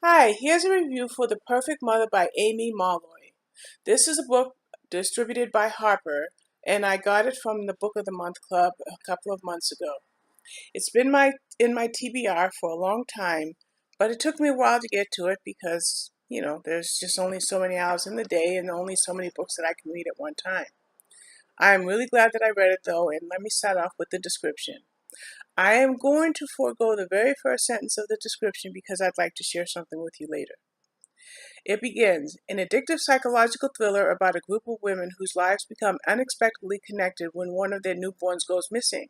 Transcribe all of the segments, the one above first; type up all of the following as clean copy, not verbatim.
Hi, here's a review for The Perfect Mother by Aimee Molloy. This is a book distributed by Harper, and I got it from the Book of the Month Club a couple of months ago. It's been in my TBR for a long time, but it took me a while to get to it because, there's just only so many hours in the day and only so many books that I can read at one time. I'm really glad that I read it though, and let me start off with the description. I am going to forego the very first sentence of the description because I'd like to share something with you later. It begins, an addictive psychological thriller about a group of women whose lives become unexpectedly connected when one of their newborns goes missing.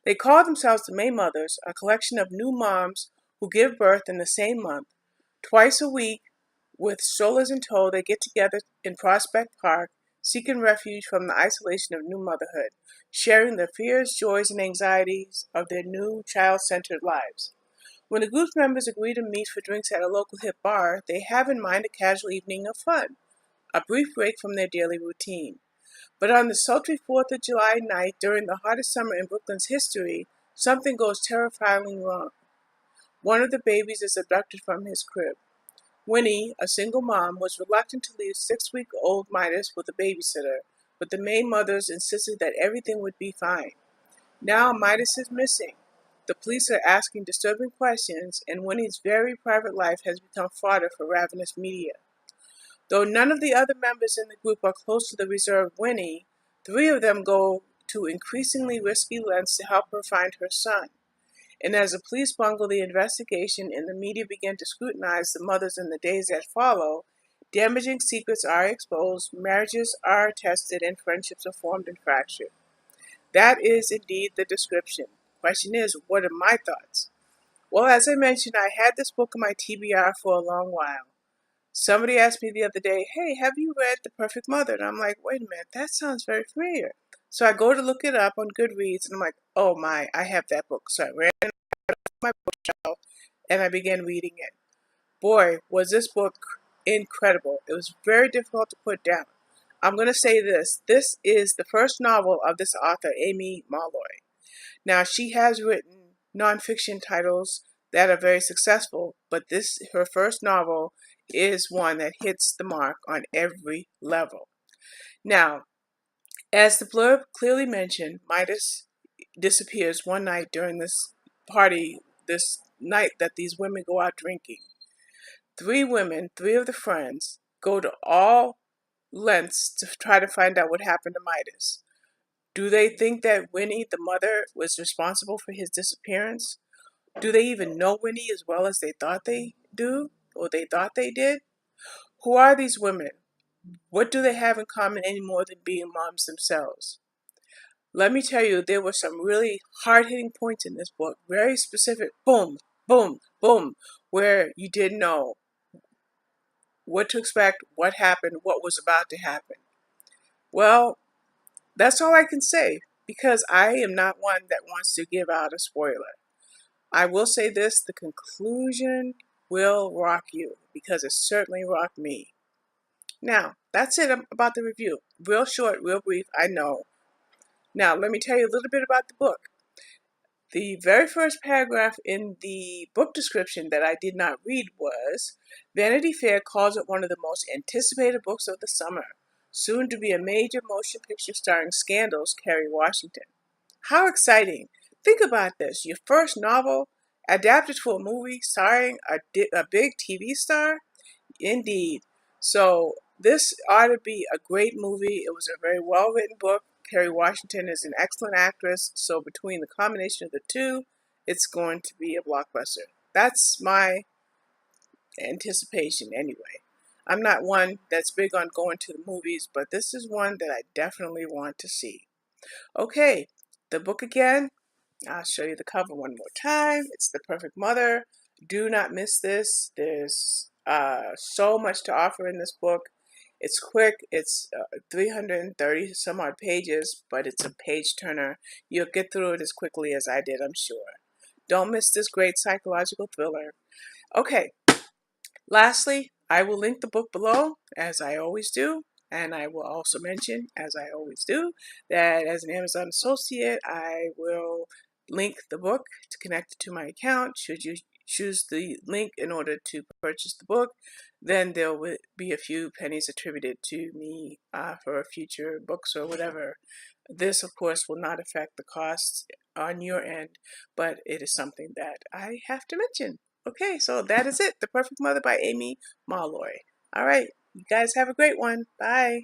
They call themselves the May Mothers, a collection of new moms who give birth in the same month. Twice a week, with strollers in tow, they get together in Prospect Park, seeking refuge from the isolation of new motherhood, sharing the fears, joys, and anxieties of their new child-centered lives. When the group's members agree to meet for drinks at a local hip bar, they have in mind a casual evening of fun, a brief break from their daily routine. But on the sultry 4th of July night during the hottest summer in Brooklyn's history, something goes terrifyingly wrong. One of the babies is abducted from his crib. Winnie, a single mom, was reluctant to leave 6-week-old Midas with a babysitter, but the May mothers insisted that everything would be fine. Now Midas is missing. The police are asking disturbing questions, and Winnie's very private life has become fodder for ravenous media. Though none of the other members in the group are close to the reserved Winnie, 3 of them go to increasingly risky lengths to help her find her son. And as the police bungle the investigation and the media begin to scrutinize the mothers in the days that follow, damaging secrets are exposed, marriages are tested, and friendships are formed and fractured. That is indeed the description. Question is, what are my thoughts? Well, as I mentioned, I had this book in my TBR for a long while. Somebody asked me the other day, hey, have you read The Perfect Mother? And I'm like, wait a minute, that sounds very familiar. So I go to look it up on Goodreads, and I'm like, oh my, I have that book. So I ran it out of my bookshelf, and I began reading it. Boy, was this book incredible. It was very difficult to put down. I'm going to say this. This is the first novel of this author, Aimee Molloy. Now, she has written nonfiction titles that are very successful, but this, her first novel, is one that hits the mark on every level. Now, as the blurb clearly mentioned, Midas disappears one night during this party, this night that these women go out drinking. 3 women, 3 of the friends, go to all lengths to try to find out what happened to Midas. Do they think that Winnie, the mother, was responsible for his disappearance? Do they even know Winnie as well as they thought they do, or they thought they did? Who are these women? What do they have in common any more than being moms themselves? Let me tell you, there were some really hard-hitting points in this book, very specific, boom, boom, boom, where you didn't know what to expect, what happened, what was about to happen. Well, that's all I can say, because I am not one that wants to give out a spoiler. I will say this, the conclusion will rock you, because it certainly rocked me. Now, that's it about the review. Real short, real brief, I know. Now, let me tell you a little bit about the book. The very first paragraph in the book description that I did not read was, Vanity Fair calls it one of the most anticipated books of the summer, soon to be a major motion picture starring Scandal's Kerry Washington. How exciting! Think about this, your first novel adapted for a movie starring a big TV star? Indeed. So this ought to be a great movie. It was a very well-written book. Kerry Washington is an excellent actress. So between the combination of the two, it's going to be a blockbuster. That's my anticipation anyway. I'm not one that's big on going to the movies, but this is one that I definitely want to see. Okay, the book again. I'll show you the cover one more time. It's The Perfect Mother. Do not miss this. There's so much to offer in this book. It's quick. It's 330 some odd pages, but it's a page turner. You'll get through it as quickly as I did, I'm sure. Don't miss this great psychological thriller. Okay, lastly, I will link the book below, as I always do. And I will also mention, as I always do, that as an Amazon associate, I will link the book to connect it to my account should you choose the link in order to purchase the book, then there will be a few pennies attributed to me for future books or whatever. This, of course, will not affect the costs on your end, but it is something that I have to mention. Okay, so that is it. The Perfect Mother by Aimee Molloy. All right, you guys have a great one. Bye.